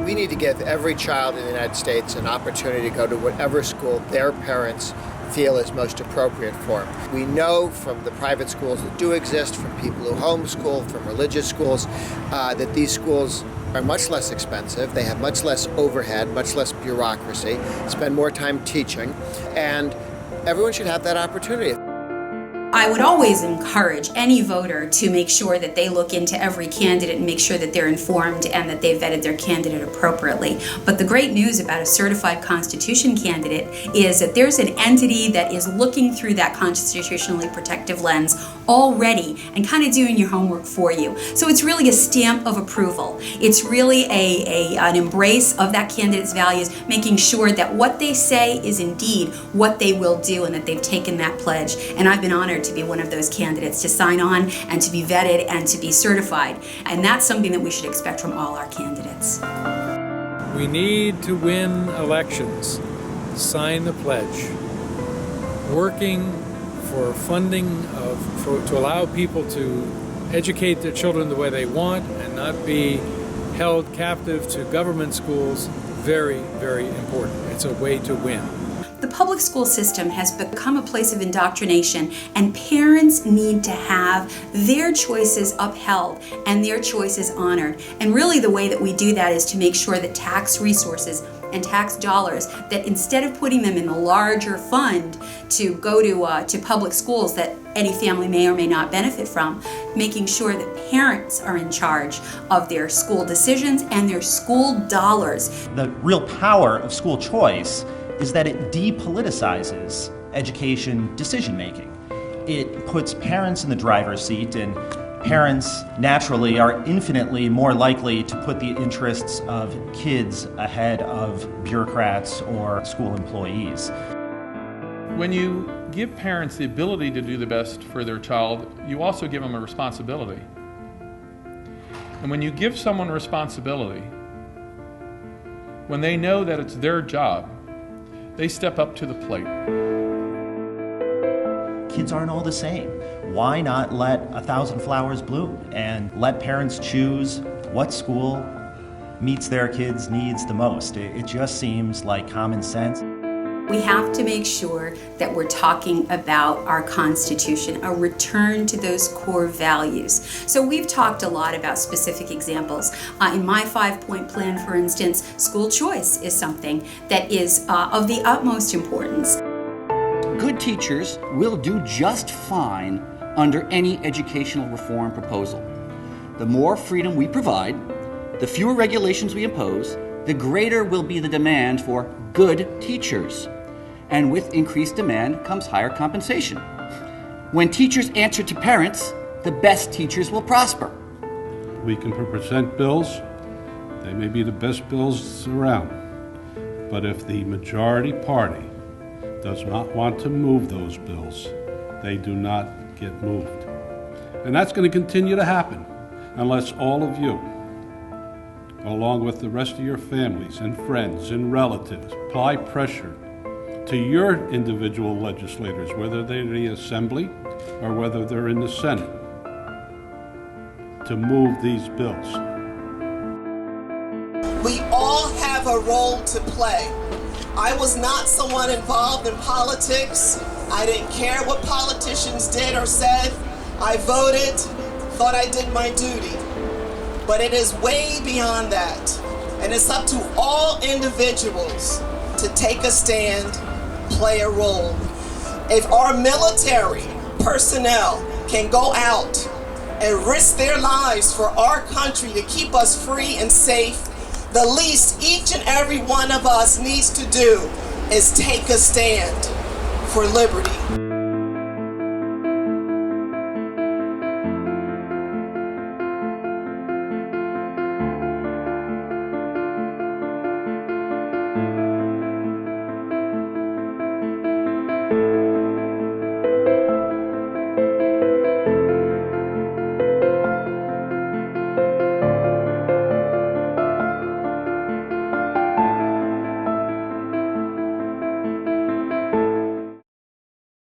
We need to give every child in the United States an opportunity to go to whatever school their parents feel is most appropriate for them. We know from the private schools that do exist, from people who homeschool, from religious schools, that these schools are much less expensive, they have much less overhead, much less bureaucracy, spend more time teaching, and everyone should have that opportunity. I would always encourage any voter to make sure that they look into every candidate and make sure that they're informed and that they've vetted their candidate appropriately. But the great news about a certified Constitution candidate is that there's an entity that is looking through that constitutionally protective lens already and kind of doing your homework for you. So it's really a stamp of approval. It's really an embrace of that candidate's values, making sure that what they say is indeed what they will do and that they've taken that pledge. And I've been honored to be one of those candidates, to sign on and to be vetted and to be certified. And that's something that we should expect from all our candidates. We need to win elections. Sign the pledge. Working for funding to allow people to educate their children the way they want and not be held captive to government schools, very, very important. It's a way to win. The public school system has become a place of indoctrination, and parents need to have their choices upheld and their choices honored. And really the way that we do that is to make sure that tax resources and tax dollars, that instead of putting them in the larger fund to go to public schools that any family may or may not benefit from, making sure that parents are in charge of their school decisions and their school dollars. The real power of school choice is that it depoliticizes education decision-making. It puts parents in the driver's seat, and parents naturally are infinitely more likely to put the interests of kids ahead of bureaucrats or school employees. When you give parents the ability to do the best for their child, you also give them a responsibility. And when you give someone responsibility, when they know that it's their job, they step up to the plate. Kids aren't all the same. Why not let 1,000 flowers bloom and let parents choose what school meets their kids' needs the most? It just seems like common sense. We have to make sure that we're talking about our Constitution, a return to those core values. So we've talked a lot about specific examples. In my 5-point plan, for instance, school choice is something that is of the utmost importance. Good teachers will do just fine under any educational reform proposal. The more freedom we provide, the fewer regulations we impose, the greater will be the demand for good teachers. And with increased demand comes higher compensation. When teachers answer to parents, the best teachers will prosper. We can present bills. They may be the best bills around. But if the majority party does not want to move those bills, they do not get moved. And that's going to continue to happen unless all of you, along with the rest of your families and friends and relatives, apply pressure to your individual legislators, whether they're in the Assembly or whether they're in the Senate, to move these bills. We all have a role to play. I was not someone involved in politics. I didn't care what politicians did or said. I voted, thought I did my duty. But it is way beyond that. And it's up to all individuals to take a stand, play a role. If our military personnel can go out and risk their lives for our country to keep us free and safe, the least each and every one of us needs to do is take a stand for liberty.